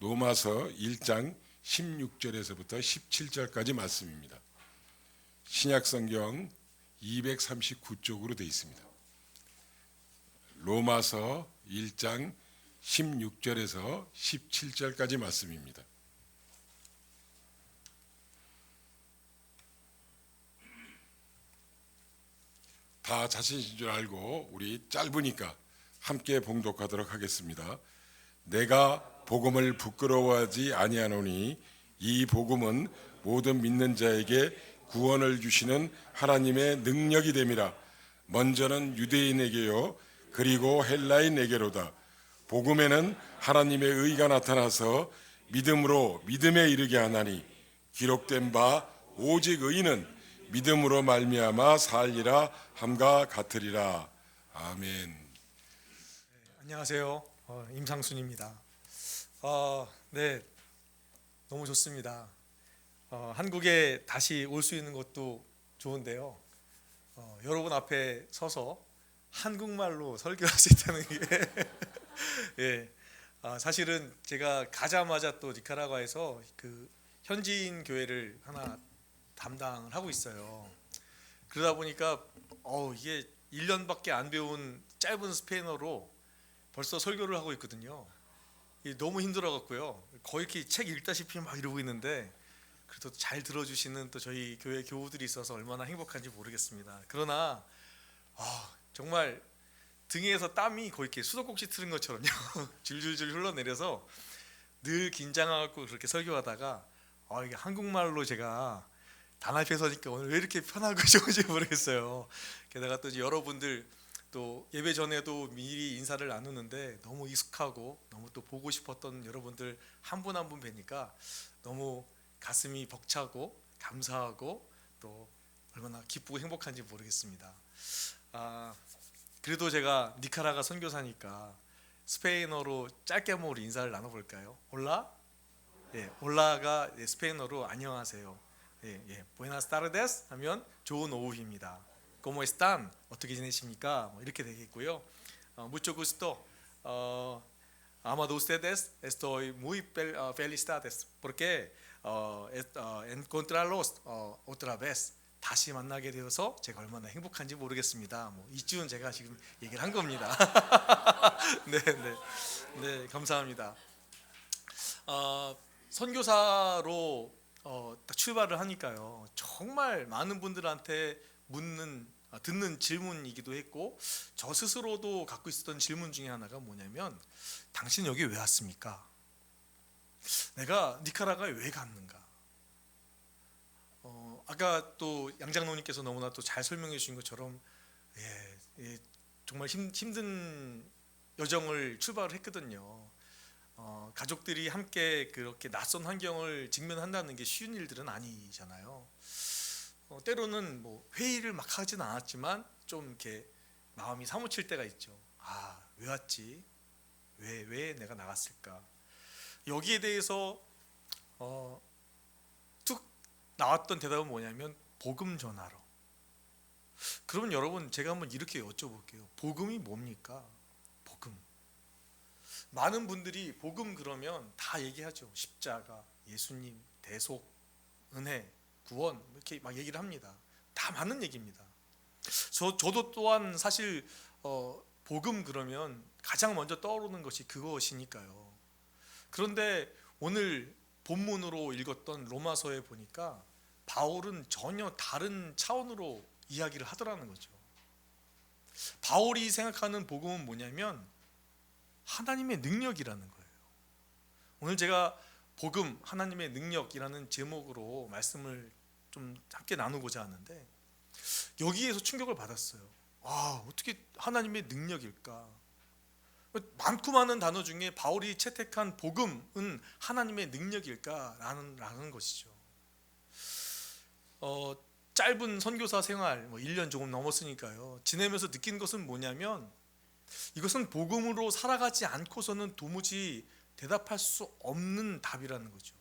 로마서 1장 16절에서부터 17절까지 말씀입니다. 신약성경 239쪽으로 되어 있습니다. 로마서 1장 16절에서 17절까지 말씀입니다. 다 자신이신 줄 알고 우리 짧으니까 함께 봉독하도록 하겠습니다. 내가 복음을 부끄러워하지 아니하노니 이 복음은 모든 믿는 자에게 구원을 주시는 하나님의 능력이 됨이라. 먼저는 유대인에게요 그리고 헬라인에게로다. 복음에는 하나님의 의가 나타나서 믿음으로 믿음에 이르게 하나니 기록된 바 오직 의인은 믿음으로 말미암아 살리라 함과 같으리라. 아멘. 안녕하세요. 임상순입니다. 네, 너무 좋습니다. 한국에 다시 올 수 있는 것도 좋은데요. 여러분 앞에 서서 한국말로 설교할 수 있다는 게 예, 사실은 제가 가자마자 또 니카라과에서 그 현지인 교회를 하나 담당을 하고 있어요. 그러다 보니까 이게 1년밖에 안 배운 짧은 스페인어로 벌써 설교를 하고 있거든요. 너무 힘들어갖고요. 거의 이렇게 책 읽다시피 막 이러고 있는데 그래도 잘 들어주시는 또 저희 교회 교우들이 있어서 얼마나 행복한지 모르겠습니다. 그러나 정말 등에서 땀이 거의 이렇게 수도꼭지 틀은 것처럼요. 줄줄줄 흘러내려서 늘 긴장하고 그렇게 설교하다가 이게 한국말로 제가 단합에 서니까 오늘 왜 이렇게 편하고 좋은지 모르겠어요. 게다가 또 여러분들 또 예배 전에도 미리 인사를 나누는데 너무 익숙하고 너무 또 보고 싶었던 여러분들 한 분 한 분 뵈니까 너무 가슴이 벅차고 감사하고 또 얼마나 기쁘고 행복한지 모르겠습니다. 그래도 제가 니카라가 선교사니까 스페인어로 짧게 한번 우리 인사를 나눠볼까요? 올라? 예, 올라가 스페인어로 안녕하세요. Buenas tardes 하면 좋은 오후입니다. ¿Cómo están? 어떻게 지내십니까? 이렇게 되겠고요. Mucho gusto. Amado ustedes, estoy muy felices porque encontrarlos otra vez. 다시 만나게 되어서 제가 얼마나 행복한지 모르겠습니다. 이쯤은 제가 지금 얘기를 한 겁니다. 네, 감사합니다. 선교사로 딱 출발을 하니까요. 정말 많은 분들한테 듣는 질문이기도 했고 저 스스로도 갖고 있었던 질문 중에 하나가 뭐냐면 당신 여기 왜 왔습니까? 내가 니카라과에 왜 갔는가? 아까 또 양장로님께서 너무나 또 잘 설명해 주신 것처럼 정말 힘든 여정을 출발을 했거든요. 가족들이 함께 그렇게 낯선 환경을 직면한다는 게 쉬운 일들은 아니잖아요. 때로는 회의를 막 하진 않았지만 좀 이렇게 마음이 사무칠 때가 있죠. 왜 왔지? 왜 내가 나갔을까? 여기에 대해서 툭 나왔던 대답은 뭐냐면 복음 전하러. 그러면 여러분 제가 한번 이렇게 여쭤볼게요. 복음이 뭡니까? 복음. 많은 분들이 복음 그러면 다 얘기하죠. 십자가, 예수님, 대속, 은혜, 구원 이렇게 막 얘기를 합니다. 다 맞는 얘기입니다. 저도 또한 사실 복음 그러면 가장 먼저 떠오르는 것이 그것이니까요. 그런데 오늘 본문으로 읽었던 로마서에 보니까 바울은 전혀 다른 차원으로 이야기를 하더라는 거죠. 바울이 생각하는 복음은 뭐냐면 하나님의 능력이라는 거예요. 오늘 제가 복음 하나님의 능력이라는 제목으로 말씀을 좀 함께 나누고자 하는데 여기에서 충격을 받았어요. 어떻게 하나님의 능력일까? 많고 많은 단어 중에 바울이 채택한 복음은 하나님의 능력일까라는 것이죠. 짧은 선교사 생활 1년 조금 넘었으니까요. 지내면서 느낀 것은 뭐냐면 이것은 복음으로 살아가지 않고서는 도무지 대답할 수 없는 답이라는 거죠.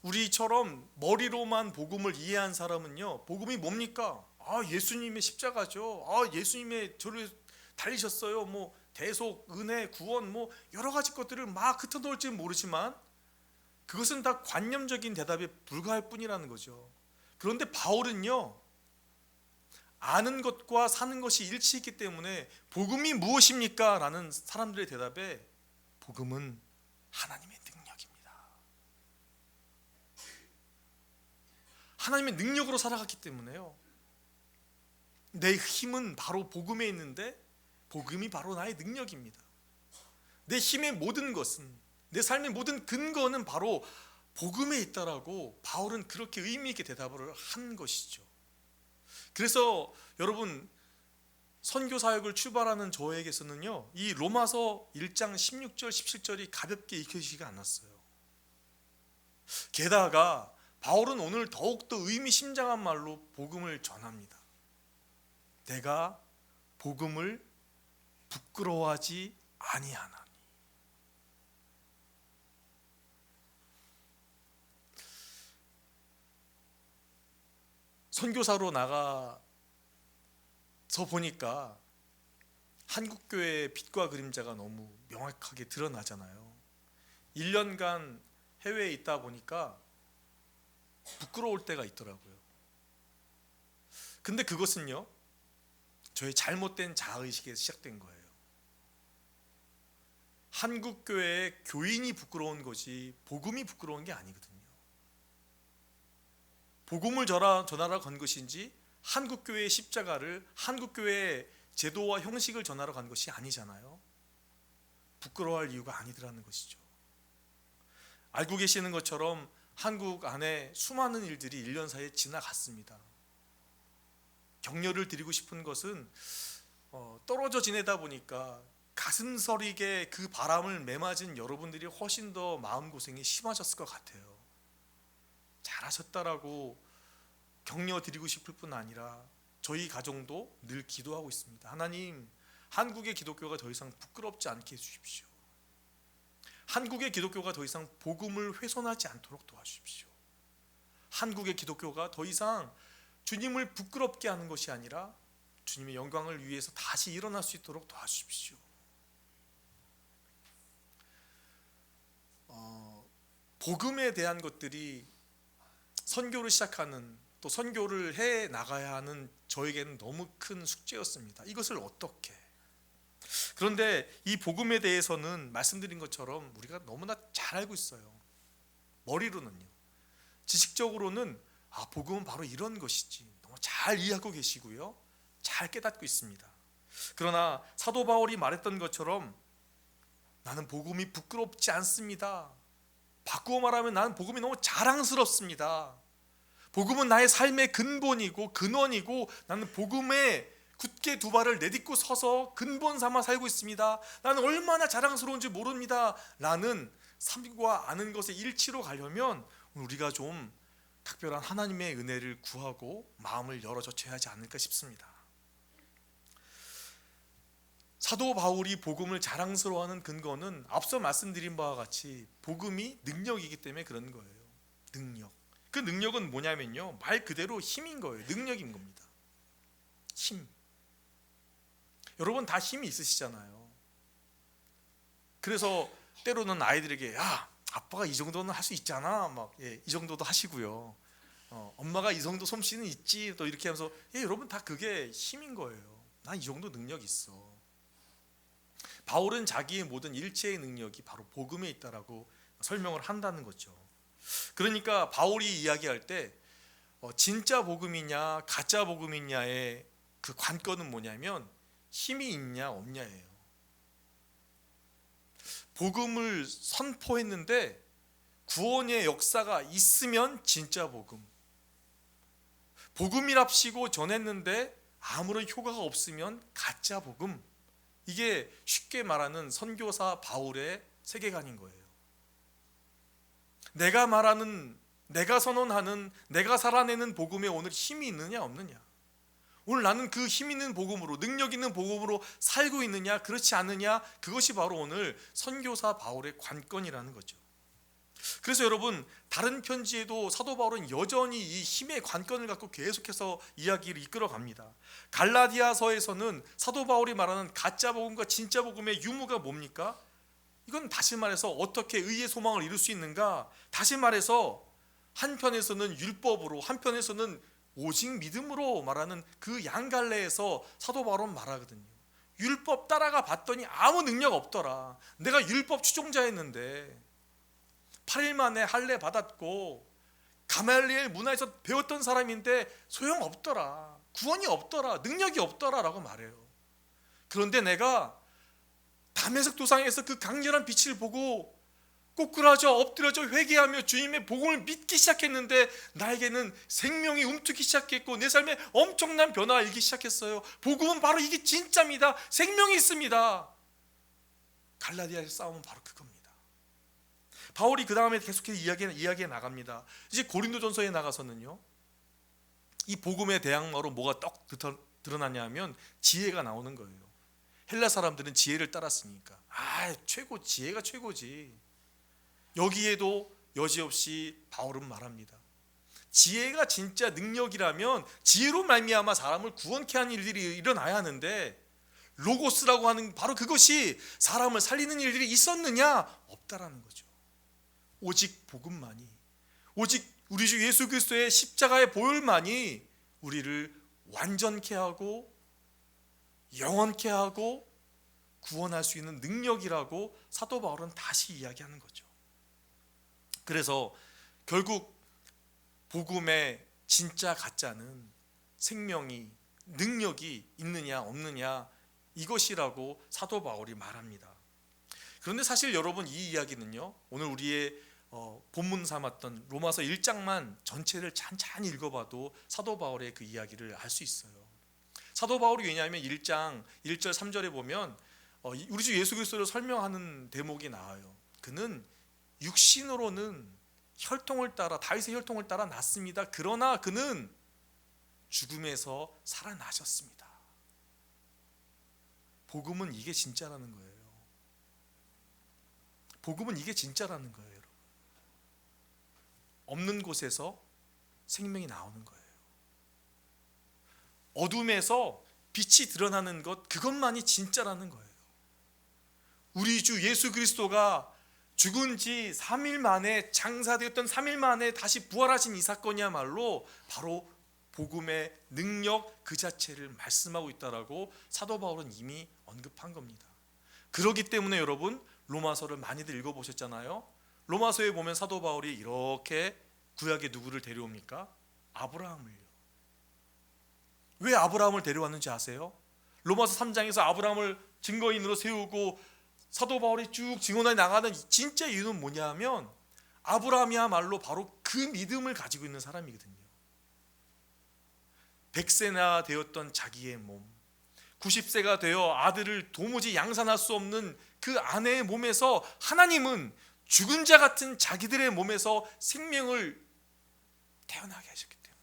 우리처럼 머리로만 복음을 이해한 사람은요, 복음이 뭡니까? 예수님의 십자가죠. 예수님의 저를 달리셨어요. 대속, 은혜, 구원 뭐 여러 가지 것들을 막 흩어놓을지는 모르지만 그것은 다 관념적인 대답에 불과할 뿐이라는 거죠. 그런데 바울은요, 아는 것과 사는 것이 일치했기 때문에 복음이 무엇입니까? 라는 사람들의 대답에 복음은 하나님의 능력입니다. 하나님의 능력으로 살아갔기 때문에요. 내 힘은 바로 복음에 있는데 복음이 바로 나의 능력입니다. 내 힘의 모든 것은, 내 삶의 모든 근거는 바로 복음에 있다라고 바울은 그렇게 의미 있게 대답을 한 것이죠. 그래서 여러분, 선교 사역을 출발하는 저에게서는요, 이 로마서 1장 16절 17절이 가볍게 익혀지지가 않았어요. 게다가 바울은 오늘 더욱더 의미심장한 말로 복음을 전합니다. 내가 복음을 부끄러워하지 아니하나니. 선교사로 나가서 보니까 한국교회의 빛과 그림자가 너무 명확하게 드러나잖아요. 1년간 해외에 있다 보니까 부끄러울 때가 있더라고요. 근데 그것은요, 저의 잘못된 자아의식에서 시작된 거예요. 한국교회의 교인이 부끄러운 것이 복음이 부끄러운 게 아니거든요. 복음을 전하러 간 것인지 한국교회의 십자가를, 한국교회의 제도와 형식을 전하러 간 것이 아니잖아요. 부끄러워할 이유가 아니더라는 것이죠. 알고 계시는 것처럼 한국 안에 수많은 일들이 1년 사이에 지나갔습니다. 격려를 드리고 싶은 것은 떨어져 지내다 보니까 가슴 서리게 그 바람을 매맞은 여러분들이 훨씬 더 마음고생이 심하셨을 것 같아요. 잘하셨다라고 격려 드리고 싶을 뿐 아니라 저희 가정도 늘 기도하고 있습니다. 하나님, 한국의 기독교가 더 이상 부끄럽지 않게 해주십시오. 한국의 기독교가 더 이상 복음을 훼손하지 않도록 도와주십시오. 한국의 기독교가 더 이상 주님을 부끄럽게 하는 것이 아니라 주님의 영광을 위해서 다시 일어날 수 있도록 도와주십시오. 복음에 대한 것들이 선교를 시작하는, 또 선교를 해 나가야 하는 저에게는 너무 큰 숙제였습니다. 이것을 어떻게? 그런데 이 복음에 대해서는 말씀드린 것처럼 우리가 너무나 잘 알고 있어요. 머리로는요. 지식적으로는 복음은 바로 이런 것이지 너무 잘 이해하고 계시고요, 잘 깨닫고 있습니다. 그러나 사도 바울이 말했던 것처럼 나는 복음이 부끄럽지 않습니다. 바꾸어 말하면 나는 복음이 너무 자랑스럽습니다. 복음은 나의 삶의 근본이고 근원이고 나는 복음에 굳게 두 발을 내딛고 서서 근본 삼아 살고 있습니다. 나는 얼마나 자랑스러운지 모릅니다. 라는 삶과 아는 것의 일치로 가려면 우리가 좀 특별한 하나님의 은혜를 구하고 마음을 열어젖혀야 하지 않을까 싶습니다. 사도 바울이 복음을 자랑스러워하는 근거는 앞서 말씀드린 바와 같이 복음이 능력이기 때문에 그런 거예요. 능력. 그 능력은 뭐냐면요, 말 그대로 힘인 거예요. 능력인 겁니다. 힘. 여러분 다 힘이 있으시잖아요. 그래서 때로는 아이들에게 야, 아빠가 이 정도는 할 수 있잖아, 막 이 정도도 하시고요. 엄마가 이 정도 솜씨는 있지, 또 이렇게 하면서 여러분 다 그게 힘인 거예요. 난 이 정도 능력 있어. 바울은 자기의 모든 일체의 능력이 바로 복음에 있다라고 설명을 한다는 거죠. 그러니까 바울이 이야기할 때 진짜 복음이냐 가짜 복음이냐의 그 관건은 뭐냐면 힘이 있냐 없냐예요. 복음을 선포했는데 구원의 역사가 있으면 진짜 복음, 복음이랍시고 전했는데 아무런 효과가 없으면 가짜 복음. 이게 쉽게 말하는 선교사 바울의 세계관인 거예요. 내가 말하는, 내가 선언하는, 내가 살아내는 복음에 오늘 힘이 있느냐 없느냐, 오늘 나는 그 힘 있는 복음으로, 능력 있는 복음으로 살고 있느냐 그렇지 않느냐, 그것이 바로 오늘 선교사 바울의 관건이라는 거죠. 그래서 여러분, 다른 편지에도 사도 바울은 여전히 이 힘의 관건을 갖고 계속해서 이야기를 이끌어갑니다. 갈라디아서에서는 사도 바울이 말하는 가짜 복음과 진짜 복음의 유무가 뭡니까? 이건 다시 말해서 어떻게 의의 소망을 이룰 수 있는가? 다시 말해서 한편에서는 율법으로, 한편에서는 오직 믿음으로 말하는 그 양갈래에서 사도 바울은 말하거든요. 율법 따라가 봤더니 아무 능력 없더라. 내가 율법 추종자였는데 8일 만에 할례 받았고 가말리엘 문화에서 배웠던 사람인데 소용없더라. 구원이 없더라. 능력이 없더라 라고 말해요. 그런데 내가 다메섹 도상에서 그 강렬한 빛을 보고 꼬꾸라져 엎드려져 회개하며 주님의 복음을 믿기 시작했는데 나에게는 생명이 움트기 시작했고 내 삶에 엄청난 변화가 일기 시작했어요. 복음은 바로 이게 진짜입니다. 생명이 있습니다. 갈라디아의 싸움은 바로 그겁니다. 바울이 그 다음에 계속해서 이야기해 나갑니다. 이제 고린도전서에 나가서는요, 이 복음의 대항마로 뭐가 떡 드러나냐 하면 지혜가 나오는 거예요. 헬라 사람들은 지혜를 따랐으니까 최고, 지혜가 최고지. 여기에도 여지없이 바울은 말합니다. 지혜가 진짜 능력이라면 지혜로 말미암아 사람을 구원케 하는 일들이 일어나야 하는데 로고스라고 하는 바로 그것이 사람을 살리는 일들이 있었느냐? 없다라는 거죠. 오직 복음만이, 오직 우리 주 예수 그리스도의 십자가의 보혈만이 우리를 완전케 하고 영원케 하고 구원할 수 있는 능력이라고 사도 바울은 다시 이야기하는 거죠. 그래서 결국 복음의 진짜 가짜는 생명이, 능력이 있느냐 없느냐 이것이라고 사도 바울이 말합니다. 그런데 사실 여러분, 이 이야기는요, 오늘 우리의 본문 삼았던 로마서 1장만 전체를 찬찬히 읽어봐도 사도 바울의 그 이야기를 알 수 있어요. 사도 바울이 왜냐하면 1장 1절 3절에 보면 우리 주 예수 그리스도를 설명하는 대목이 나와요. 그는 육신으로는 혈통을 따라, 다윗의 혈통을 따라 났습니다. 그러나 그는 죽음에서 살아나셨습니다. 복음은 이게 진짜라는 거예요. 복음은 이게 진짜라는 거예요, 여러분. 없는 곳에서 생명이 나오는 거예요. 어둠에서 빛이 드러나는 것, 그것만이 진짜라는 거예요. 우리 주 예수 그리스도가 죽은 지 3일 만에, 장사되었던 3일 만에 다시 부활하신 이 사건이야말로 바로 복음의 능력 그 자체를 말씀하고 있다라고 사도 바울은 이미 언급한 겁니다. 그렇기 때문에 여러분, 로마서를 많이들 읽어보셨잖아요. 로마서에 보면 사도 바울이 이렇게 구약에 누구를 데려옵니까? 아브라함을요. 왜 아브라함을 데려왔는지 아세요? 로마서 3장에서 아브라함을 증거인으로 세우고 사도 바울이 쭉 증언해 나가는 진짜 이유는 뭐냐면 아브라함이야말로 바로 그 믿음을 가지고 있는 사람이거든요. 100세나 되었던 자기의 몸, 90세가 되어 아들을 도무지 양산할 수 없는 그 아내의 몸에서 하나님은 죽은 자 같은 자기들의 몸에서 생명을 태어나게 하셨기 때문에,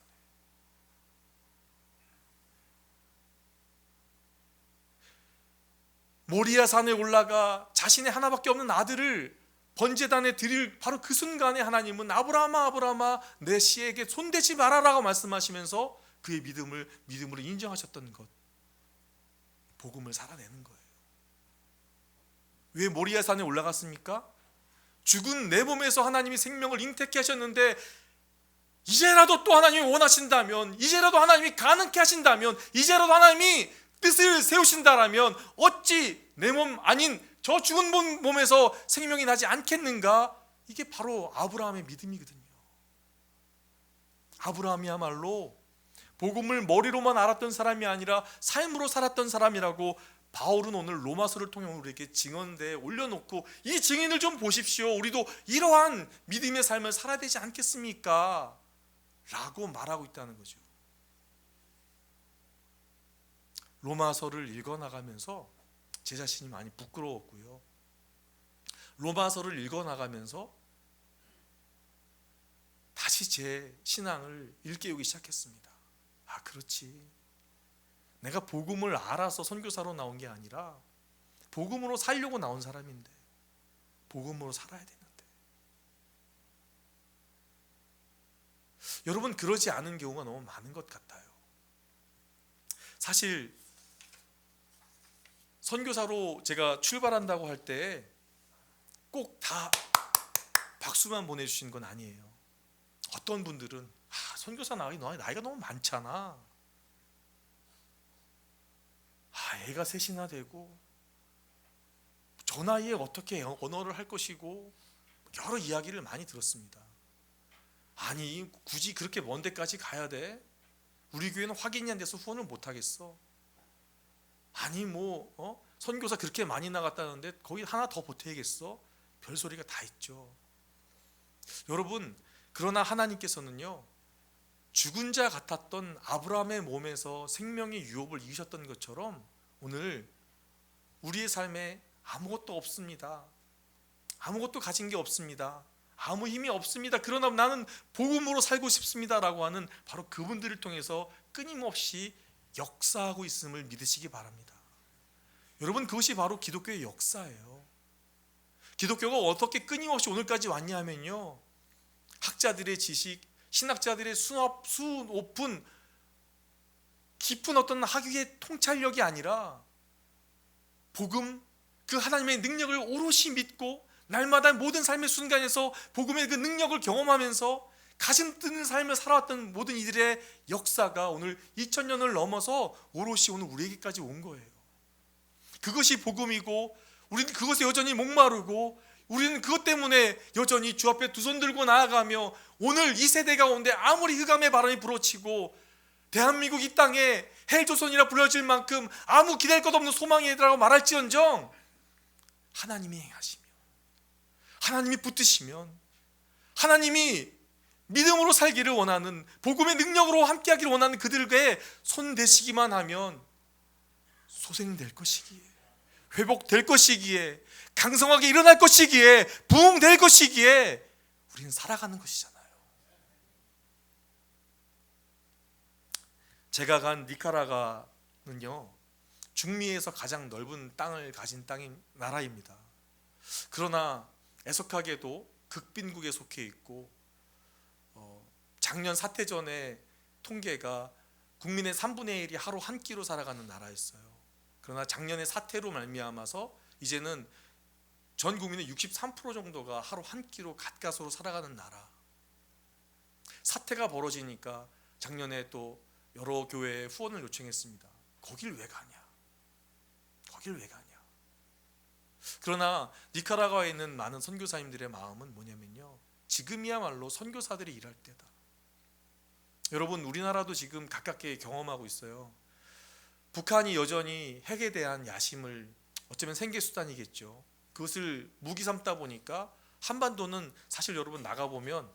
모리아 산에 올라가 자신의 하나밖에 없는 아들을 번제단에 드릴 바로 그 순간에 하나님은 아브라함아 아브라함아 내 씨에게 손대지 말아라고 말씀하시면서 그의 믿음으로 인정하셨던 것, 복음을 살아내는 거예요. 왜 모리아 산에 올라갔습니까? 죽은 내 몸에서 하나님이 생명을 잉태케 하셨는데 이제라도 또 하나님이 원하신다면, 이제라도 하나님이 가능케 하신다면, 이제라도 하나님이 뜻을 세우신다라면 어찌 내 몸 아닌 저 죽은 몸에서 생명이 나지 않겠는가? 이게 바로 아브라함의 믿음이거든요. 아브라함이야말로 복음을 머리로만 알았던 사람이 아니라 삶으로 살았던 사람이라고 바울은 오늘 로마서를 통해 우리에게 증언대에 올려놓고, 이 증인을 좀 보십시오, 우리도 이러한 믿음의 삶을 살아야 되지 않겠습니까? 라고 말하고 있다는 거죠. 로마서를 읽어나가면서 제 자신이 많이 부끄러웠고요, 로마서를 읽어나가면서 다시 제 신앙을 일깨우기 시작했습니다. 그렇지, 내가 복음을 알아서 선교사로 나온 게 아니라 복음으로 살려고 나온 사람인데 복음으로 살아야 되는데, 여러분 그러지 않은 경우가 너무 많은 것 같아요. 사실 선교사로 제가 출발한다고 할 때 꼭 다 박수만 보내주신 건 아니에요. 어떤 분들은 선교사 나이가 너무 많잖아. 애가 셋이나 되고 저 나이에 어떻게 언어를 할 것이고 여러 이야기를 많이 들었습니다. 아니 굳이 그렇게 먼 데까지 가야 돼? 우리 교회는 확인이 안 돼서 후원을 못 하겠어. 아니 선교사 그렇게 많이 나갔다는데 거기 하나 더 보태야겠어? 별소리가 다 있죠. 여러분 그러나 하나님께서는요, 죽은 자 같았던 아브라함의 몸에서 생명의 유업을 이으셨던 것처럼 오늘 우리의 삶에 아무것도 없습니다. 아무것도 가진 게 없습니다. 아무 힘이 없습니다. 그러나 나는 복음으로 살고 싶습니다라고 하는 바로 그분들을 통해서 끊임없이 역사하고 있음을 믿으시기 바랍니다. 여러분 그것이 바로 기독교의 역사예요. 기독교가 어떻게 끊임없이 오늘까지 왔냐 하면요, 학자들의 지식, 신학자들의 수높은 깊은 어떤 학위의 통찰력이 아니라 복음, 그 하나님의 능력을 오롯이 믿고 날마다 모든 삶의 순간에서 복음의 그 능력을 경험하면서 가슴 뜨는 삶을 살아왔던 모든 이들의 역사가 오늘 2000년을 넘어서 오롯이 오늘 우리에게까지 온 거예요. 그것이 복음이고 우리는 그것에 여전히 목마르고 우리는 그것 때문에 여전히 주 앞에 두 손 들고 나아가며 오늘 이 세대 가운데 아무리 흑암의 바람이 불어치고 대한민국 이 땅에 헬조선이라 불려질 만큼 아무 기댈 것 없는 소망이라고 말할지언정 하나님이 행하시면, 하나님이 붙드시면, 하나님이 믿음으로 살기를 원하는, 복음의 능력으로 함께하기를 원하는 그들에게 손 대시기만 하면 소생될 것이기에, 회복될 것이기에, 강성하게 일어날 것이기에, 부흥될 것이기에 우리는 살아가는 것이잖아요. 제가 간 니카라과는요, 중미에서 가장 넓은 땅을 가진 나라입니다. 그러나 애석하게도 극빈국에 속해 있고 작년 사태 전에 통계가 국민의 3분의 1이 하루 한 끼로 살아가는 나라였어요. 그러나 작년에 사태로 말미암아서 이제는 전 국민의 63% 정도가 하루 한 끼로 갓갓으로 살아가는 나라. 사태가 벌어지니까 작년에 또 여러 교회에 후원을 요청했습니다. 거길 왜 가냐? 거길 왜 가냐? 그러나 니카라과에 있는 많은 선교사님들의 마음은 뭐냐면요, 지금이야말로 선교사들이 일할 때다. 여러분 우리나라도 지금 가깝게 경험하고 있어요. 북한이 여전히 핵에 대한 야심을, 어쩌면 생계수단이겠죠, 그것을 무기 삼다 보니까 한반도는 사실 여러분 나가보면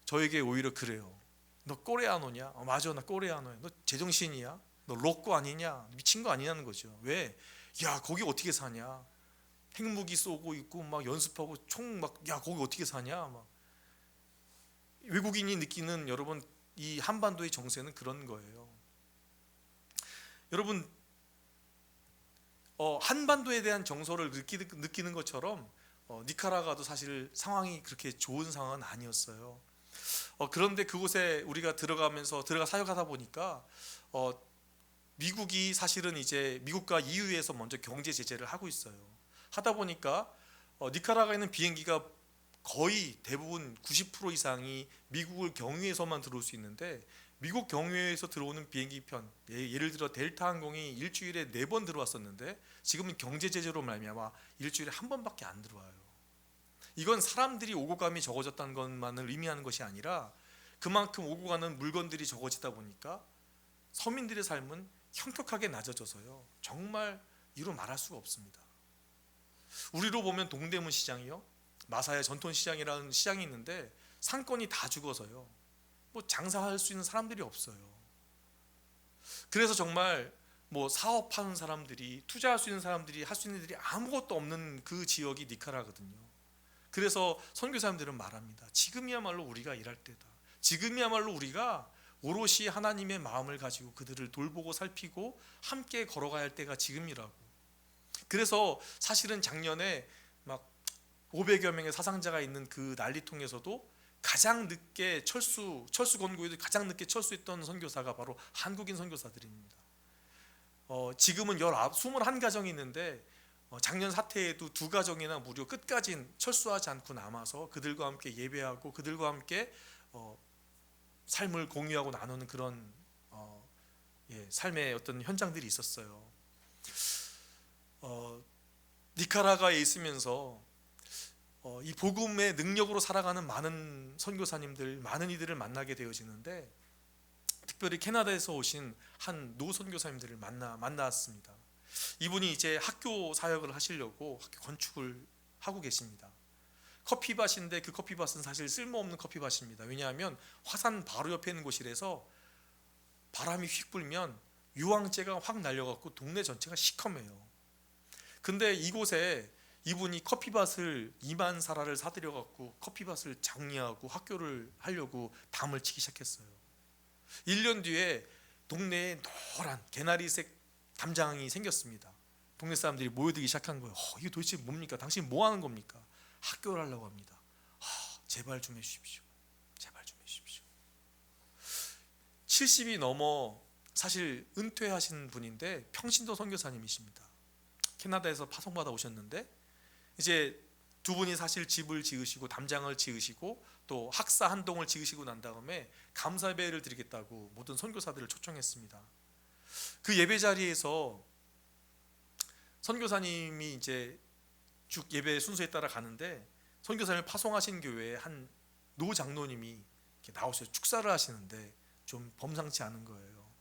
저에게 오히려 그래요. 너 꼬레아노냐? 맞아, 나 꼬레아노야. 너 제정신이야? 너 로꼬 아니냐? 미친 거 아니냐는 거죠. 왜? 야 거기 어떻게 사냐? 핵무기 쏘고 있고 막 연습하고 총 막, 야 거기 어떻게 사냐? 막 외국인이 느끼는 여러분 이 한반도의 정세는 그런 거예요. 여러분 한반도에 대한 정서를 느끼는 것처럼 니카라과도 사실 상황이 그렇게 좋은 상황은 아니었어요. 그런데 그곳에 우리가 들어가 사역하다 보니까 미국이 사실은 이제 미국과 EU에서 먼저 경제 제재를 하고 있어요. 하다 보니까 니카라과에 있는 비행기가 거의 대부분 90% 이상이 미국을 경유해서만 들어올 수 있는데, 미국 경유해서 들어오는 비행기 편, 예를 들어 델타 항공이 일주일에 4번 들어왔었는데 지금은 경제 제재로 말미암아 일주일에 1번밖에 안 들어와요. 이건 사람들이 오고 감이 적어졌다는 것만을 의미하는 것이 아니라 그만큼 오고 가는 물건들이 적어지다 보니까 서민들의 삶은 현격하게 낮아져서요, 정말 이루 말할 수가 없습니다. 우리로 보면 동대문 시장이요, 마사야 전통시장이라는 시장이 있는데 상권이 다 죽어서요, 뭐 장사할 수 있는 사람들이 없어요. 그래서 정말 뭐 사업하는 사람들이, 투자할 수 있는 사람들이, 할 수 있는 일이 아무것도 없는 그 지역이 니카라거든요. 그래서 선교사님들은 말합니다. 지금이야말로 우리가 일할 때다. 지금이야말로 우리가 오롯이 하나님의 마음을 가지고 그들을 돌보고 살피고 함께 걸어가야 할 때가 지금이라고. 그래서 사실은 작년에 막 500여 명의 사상자가 있는 그 난리통에서도 가장 늦게 철수 건국에도 가장 늦게 철수했던 선교사가 바로 한국인 선교사들입니다. 지금은 21가정이 있는데 작년 사태에도 2가정이나 무려 끝까지 철수하지 않고 남아서 그들과 함께 예배하고 그들과 함께 삶을 공유하고 나누는 그런 삶의 어떤 현장들이 있었어요. 니카라과에 있으면서 이 복음의 능력으로 살아가는 많은 선교사님들, 많은 이들을 만나게 되어지는데, 특별히 캐나다에서 오신 한 노 선교사님들을 만났습니다. 이분이 이제 학교 사역을 하시려고 학교 건축을 하고 계십니다. 커피밭인데 그 커피밭은 사실 쓸모없는 커피밭입니다. 왜냐하면 화산 바로 옆에 있는 곳이라서 바람이 휙 불면 유황재가 확 날려갖고 동네 전체가 시커매요. 근데 이곳에 이분이 커피밭을 2만 사라를 사들여갖고 커피밭을 정리하고 학교를 하려고 담을 치기 시작했어요. 1년 뒤에 동네에 노란 개나리색 담장이 생겼습니다. 동네 사람들이 모여들기 시작한 거예요. 이게 도대체 뭡니까? 당신 뭐 하는 겁니까? 학교를 하려고 합니다. 제발 좀 해주십시오. 제발 좀 해주십시오. 70이 넘어 사실 은퇴하신 분인데 평신도 선교사님이십니다. 캐나다에서 파송받아 오셨는데 이제 두 분이 사실 집을 지으시고 담장을 지으시고 또 학사 한 동을 지으시고 난 다음에 감사 예배를 드리겠다고 모든 선교사들을 초청했습니다. 그 예배 자리에서 선교사님이 이제 쭉 예배 순서에 따라 가는데 선교사님을 파송하신 교회에 한 노 장로님이 이렇게 나오셔서 축사를 하시는데 좀 범상치 않은 거예요.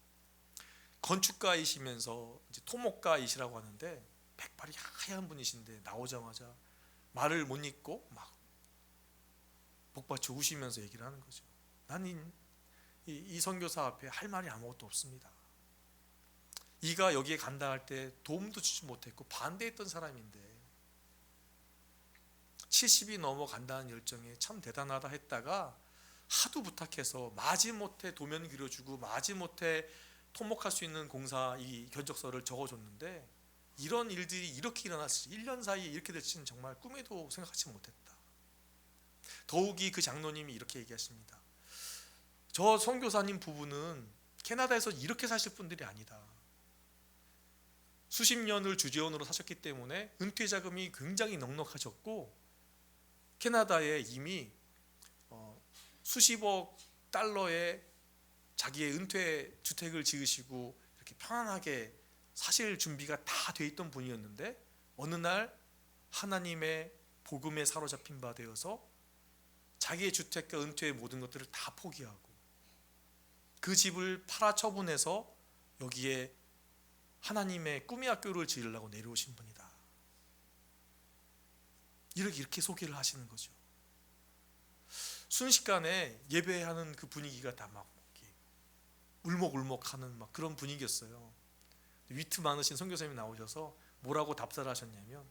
건축가이시면서 이제 토목가이시라고 하는데 백발이 하얀 분이신데 나오자마자 말을 못 잇고 막 복받쳐 우시면서 얘기를 하는 거죠. 나는 이 선교사 앞에 할 말이 아무것도 없습니다. 이가 여기에 간다 할 때 도움도 주지 못했고 반대했던 사람인데 70이 넘어간다는 열정에 참 대단하다 했다가 하도 부탁해서 마지못해 도면 그려주고 마지못해 토목할 수 있는 공사 이 견적서를 적어줬는데 이런 일들이 이렇게 일어났을 1년 사이에 이렇게 될지는 정말 꿈에도 생각하지 못했다. 더욱이 그 장로님이 이렇게 얘기하십니다. 저 선교사님 부부는 캐나다에서 이렇게 사실 분들이 아니다. 수십 년을 주재원으로 사셨기 때문에 은퇴 자금이 굉장히 넉넉하셨고 캐나다에 이미 수십억 달러의 자기의 은퇴 주택을 지으시고 이렇게 편안하게 사실 준비가 다 돼 있던 분이었는데 어느 날 하나님의 복음에 사로잡힌 바 되어서 자기의 주택과 은퇴의 모든 것들을 다 포기하고 그 집을 팔아 처분해서 여기에 하나님의 꿈의 학교를 지으려고 내려오신 분이다. 이렇게 소개를 하시는 거죠. 순식간에 예배하는 그 분위기가 다 막 울먹울먹하는 막 그런 분위기였어요. 위트 많으신 선교사님이 나오셔서 뭐라고 답사를 하셨냐면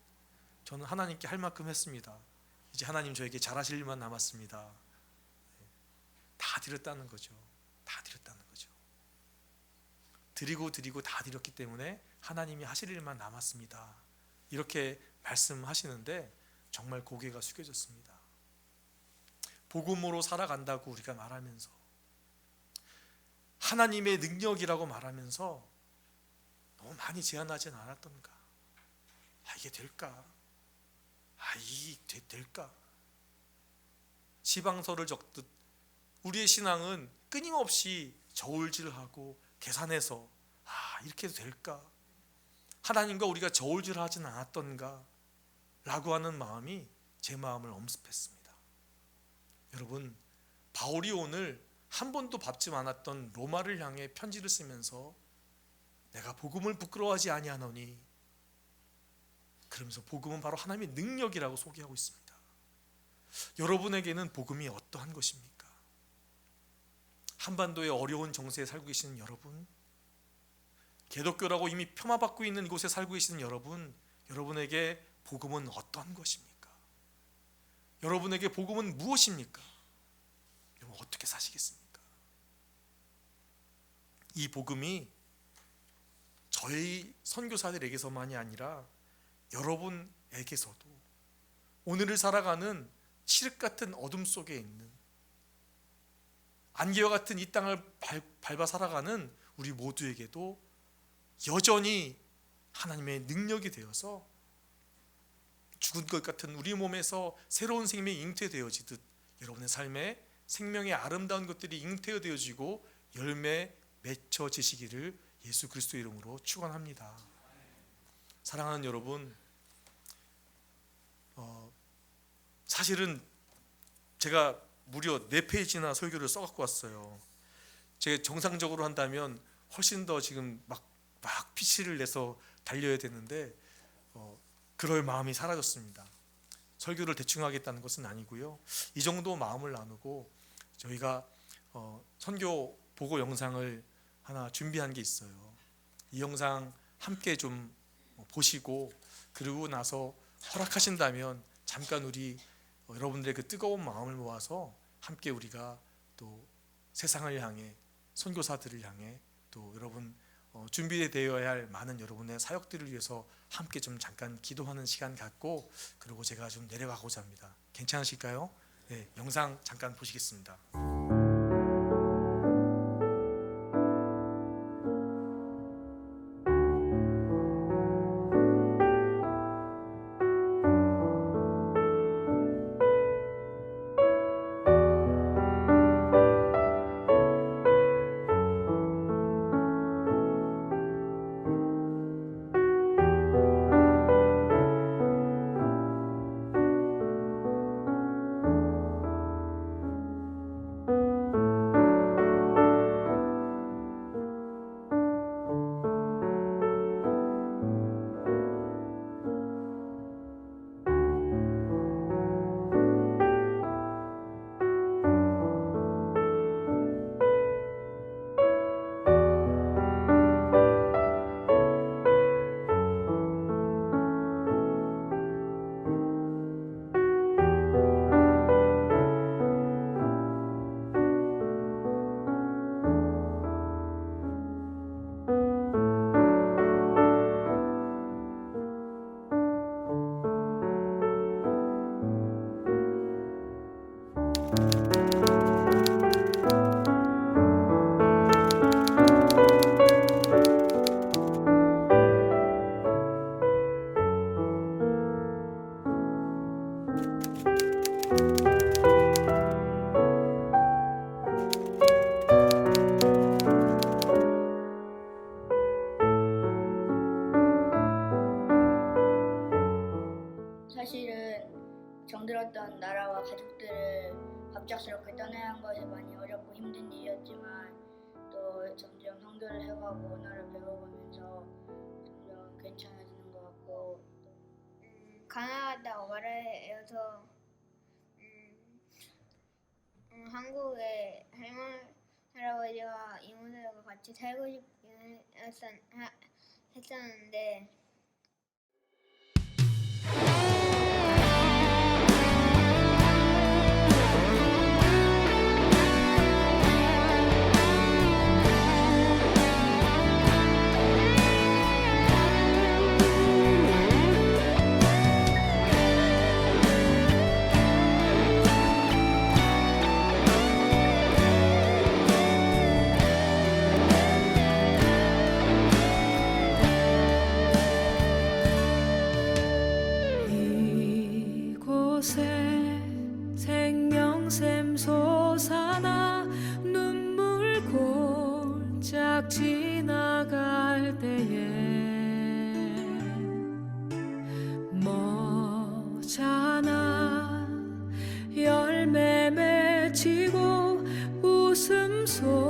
저는 하나님께 할 만큼 했습니다. 이제 하나님 저에게 잘하실 일만 남았습니다. 다 드렸다는 거죠. 다 드렸다는 거죠. 드리고 다 드렸기 때문에 하나님이 하실 일만 남았습니다. 이렇게 말씀하시는데 정말 고개가 숙여졌습니다. 복음으로 살아간다고 우리가 말하면서 하나님의 능력이라고 말하면서 너무 많이 제한하지는 않았던가? 이게 될까? 이게 될까? 지방서를 적듯 우리의 신앙은 끊임없이 저울질하고 계산해서 이렇게 해도 될까? 하나님과 우리가 저울질하지는 않았던가? 라고 하는 마음이 제 마음을 엄습했습니다. 여러분, 바울이 오늘 한 번도 밟지 않았던 로마를 향해 편지를 쓰면서 내가 복음을 부끄러워하지 아니하노니 그러면서 복음은 바로 하나님의 능력이라고 소개하고 있습니다. 여러분에게는 복음이 어떠한 것입니까? 한반도의 어려운 정세에 살고 계시는 여러분, 기독교라고 이미 폄하받고 있는 이곳에 살고 계시는 여러분, 여러분에게 복음은 어떠한 것입니까? 여러분에게 복음은 무엇입니까? 여러분 어떻게 사시겠습니까? 이 복음이 저희 선교사들에게서만이 아니라 여러분에게서도 오늘을 살아가는 칠흑 같은 어둠 속에 있는 안개와 같은 이 땅을 밟아 살아가는 우리 모두에게도 여전히 하나님의 능력이 되어서 죽은 것 같은 우리 몸에서 새로운 생명이 잉태되어지듯 여러분의 삶에 생명의 아름다운 것들이 잉태되어지고 열매 맺혀지시기를 예수 그리스도의 이름으로 축원합니다. 사랑하는 여러분, 사실은 제가 무려 4페이지나 설교를 써갖고 왔어요. 제가 정상적으로 한다면 훨씬 더 지금 막 PC를 내서 달려야 되는데 그럴 마음이 사라졌습니다. 설교를 대충 하겠다는 것은 아니고요. 이 정도 마음을 나누고 저희가 선교 보고 영상을 하나 준비한 게 있어요. 이 영상 함께 좀 보시고 그러고 나서 허락하신다면 잠깐 우리 여러분들의 그 뜨거운 마음을 모아서 함께 우리가 또 세상을 향해 선교사들을 향해 또 여러분 준비되어야 할 많은 여러분의 사역들을 위해서 함께 좀 잠깐 기도하는 시간 갖고 그리고 제가 좀 내려가고자 합니다. 괜찮으실까요? 네, 영상 잠깐 보시겠습니다. 사실은 정들었던 나라와 가족들을 갑작스럽게 떠나야 한 것이 많이 어렵고 힘든 일이었지만 또 점점 성교를 해가고 언어를 배워가면서 점점 괜찮아지는 것 같고 가나다가 말해서 한국에 할머니 할아버지와 이모들과 같이 살고 싶긴 했었는데 이곳에 생명샘 솟아나 눈물 골짝 지나갈 때에 머잖아 열매 맺히고 웃음소리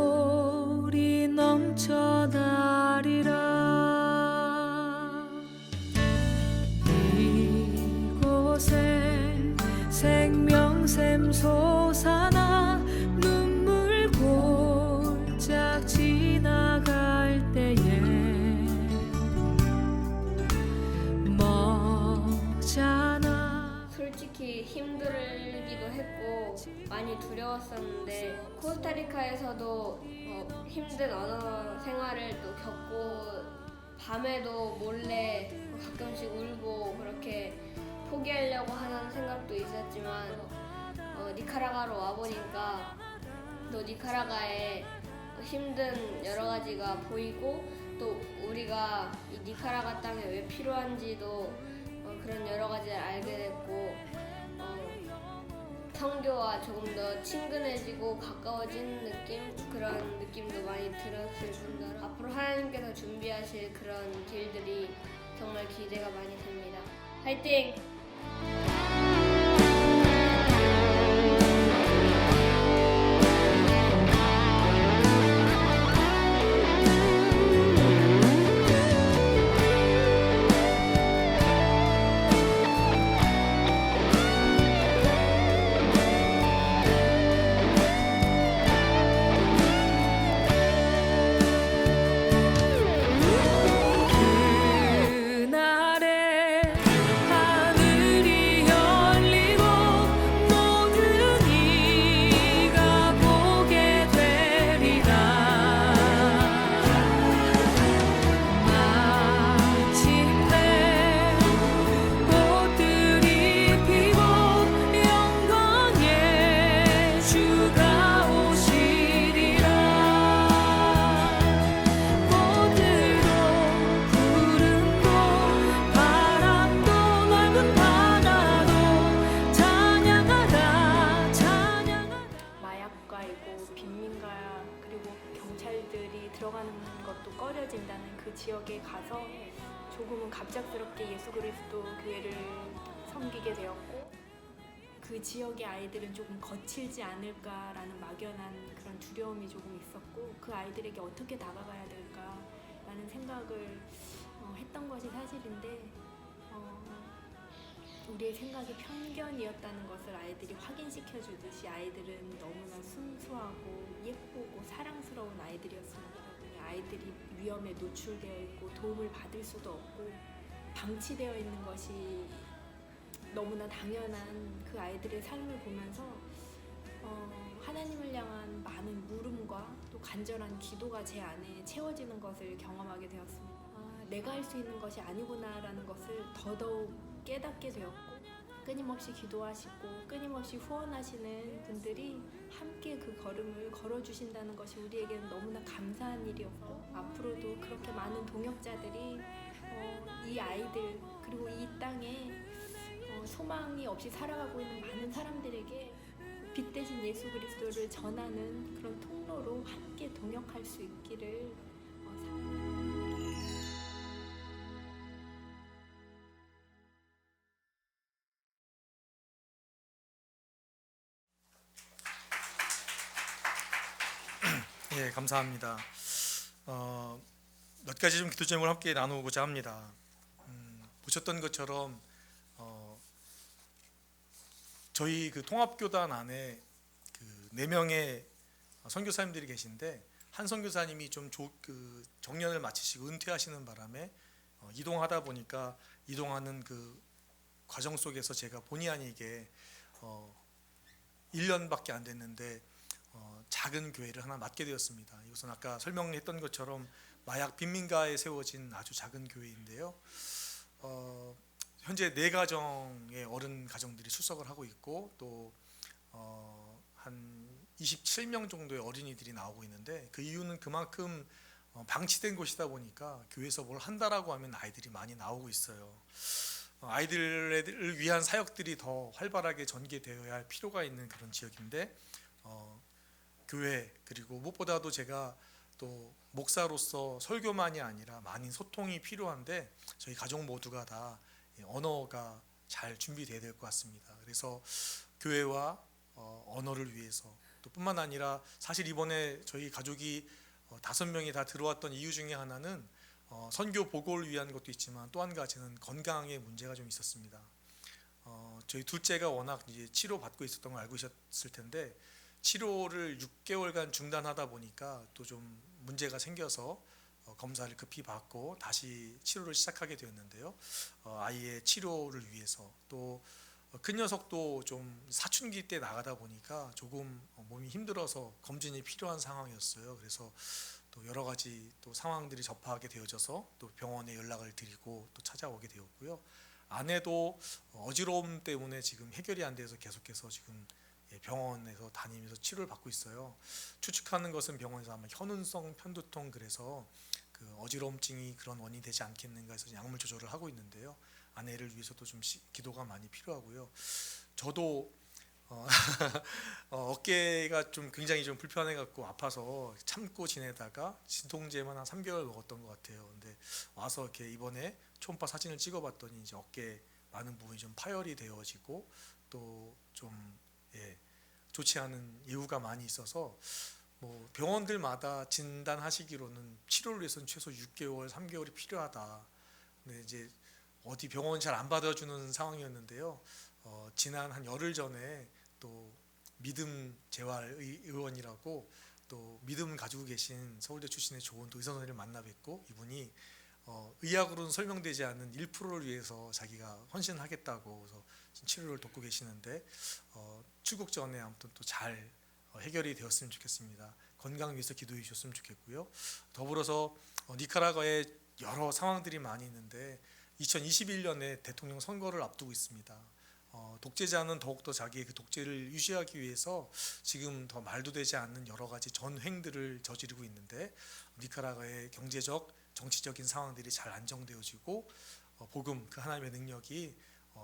넘쳐나리라. 이곳에 생명샘 솟아나 눈물 골짝 지나갈 때에 머잖아. 솔직히 힘들기도 했고 많이 두려웠었는데 코스타리카에서도 힘든 언어 생활을 또 겪고 밤에도 몰래 가끔씩 울고 그렇게 포기하려고 하는 생각도 있었지만 니카라과로 와보니까 또 니카라과의 힘든 여러 가지가 보이고 또 우리가 이 니카라과 땅에 왜 필요한지도 그런 여러 가지를 알게 됐고 성교와 조금 더 친근해지고 가까워진 느낌 그런 느낌도 많이 들었을 뿐더러 앞으로 하나님께서 준비하실 그런 길들이 정말 기대가 많이 됩니다. 화이팅! 그날에 하늘이 열리고 모든 이가 보게 되리라. 마침내 꽃들이 피고 영광의 주가 오시리라. 꽃들도 푸른도 바람도 넓은 바다도 찬양하다 찬양하다. 마약과이고 빈민가 그리고 경찰들이 들어가는 것도 꺼려진다는 그 지역에 가서 조금은 갑작스럽게 예수 그리스도 교회를 섬기게 되었고 그 지역의 아이들은 조금 거칠지 않을까라는 막연한 그런 두려움이 조금 있었고 그 아이들에게 어떻게 다가가야 될까라는 생각을 했던 것이 사실인데 우리의 생각이 편견이었다는 것을 아이들이 확인시켜 주듯이 아이들은 너무나 순수하고 예쁘고 사랑스러운 아이들이었습니다. 아이들이 위험에 노출되어 있고 도움을 받을 수도 없고 방치되어 있는 것이 너무나 당연한 그 아이들의 삶을 보면서 하나님을 향한 많은 물음과 또 간절한 기도가 제 안에 채워지는 것을 경험하게 되었습니다. 내가 할 수 있는 것이 아니구나라는 것을 더더욱 깨닫게 되었고 끊임없이 기도하시고 끊임없이 후원하시는 분들이 함께 그 걸음을 걸어주신다는 것이 우리에게는 너무나 감사한 일이었고 앞으로도 그렇게 많은 동역자들이 이 아이들 그리고 이 땅에 소망이 없이 살아가고 있는 많은 사람들에게 빛 대신 예수 그리스도를 전하는 그런 통로로 함께 동역할 수 있기를 예, 감사합니다. 몇 가지 좀 기도 제목을 함께 나누고자 합니다. 보셨던 것처럼 저희 그 통합교단 안에 그 4명의 선교사님들이 계신데 한 선교사님이 좀 그 정년을 마치시고 은퇴하시는 바람에 이동하다 보니까 이동하는 그 과정 속에서 제가 본의 아니게 1년밖에 안 됐는데 작은 교회를 하나 맡게 되었습니다. 이것은 아까 설명했던 것처럼 마약 빈민가에 세워진 아주 작은 교회인데요. 현재 4가정의 어른 가정들이 출석을 하고 있고 또 한 27명 정도의 어린이들이 나오고 있는데 그 이유는 그만큼 방치된 곳이다 보니까 교회에서 뭘 한다라고 하면 아이들이 많이 나오고 있어요. 아이들을 위한 사역들이 더 활발하게 전개되어야 할 필요가 있는 그런 지역인데 교회 그리고 무엇보다도 제가 또 목사로서 설교만이 아니라 많은 소통이 필요한데 저희 가족 모두가 다 언어가 잘 준비되어야 될 것 같습니다. 그래서 교회와 언어를 위해서 또 뿐만 아니라 사실 이번에 저희 가족이 5명이 다 들어왔던 이유 중에 하나는 선교 보고를 위한 것도 있지만 또 한 가지는 건강에 문제가 좀 있었습니다. 저희 둘째가 워낙 이제 치료받고 있었던 걸 알고 계셨을 텐데 치료를 6개월간 중단하다 보니까 또 좀 문제가 생겨서 검사를 급히 받고 다시 치료를 시작하게 되었는데요. 아이의 치료를 위해서 또 큰 녀석도 좀 사춘기 때 나가다 보니까 조금 몸이 힘들어서 검진이 필요한 상황이었어요. 그래서 또 여러 가지 또 상황들이 접하게 되어져서 또 병원에 연락을 드리고 또 찾아오게 되었고요. 아내도 어지러움 때문에 지금 해결이 안 돼서 계속해서 지금 병원에서 다니면서 치료를 받고 있어요. 추측하는 것은 병원에서 아마 현운성 편두통, 그래서 그 어지러움증이 그런 원인이 되지 않겠는가 해서 약물 조절을 하고 있는데요. 아내를 위해서도 좀 기도가 많이 필요하고요. 저도 어깨가 좀 굉장히 좀 불편해 갖고 아파서 참고 지내다가 진통제만 한 3개월 먹었던 것 같아요. 근데 와서 이렇게 이번에 초음파 사진을 찍어봤더니 이제 어깨 많은 부분이 좀 파열이 되어지고 또 좀 좋지 않은 이유가 많이 있어서 뭐 병원들마다 진단하시기로는 치료를 위해서는 최소 6개월, 3개월이 필요하다. 근데 이제 어디 병원 잘 안 받아주는 상황이었는데요. 지난 한 열흘 전에 또 믿음 재활 의원이라고 또 믿음 가지고 계신 서울대 출신의 좋은 또 의사 선생님을 만나 뵙고, 이분이 의학으로는 설명되지 않는 1%를 위해서 자기가 헌신하겠다고 그래서 치료를 돕고 계시는데 출국 전에 아무튼 또 잘 해결이 되었으면 좋겠습니다. 건강 위해서 기도해 주셨으면 좋겠고요. 더불어서 니카라과에 여러 상황들이 많이 있는데 2021년에 대통령 선거를 앞두고 있습니다. 독재자는 더욱더 자기의 그 독재를 유지하기 위해서 지금 더 말도 되지 않는 여러 가지 전횡들을 저지르고 있는데, 니카라과의 경제적, 정치적인 상황들이 잘 안정되어지고 복음, 그 하나님의 능력이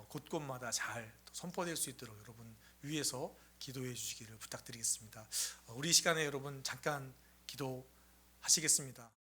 곳곳마다 잘 선포될 수 있도록 여러분 위해서 기도해 주시기를 부탁드리겠습니다. 우리 시간에 여러분 잠깐 기도하시겠습니다.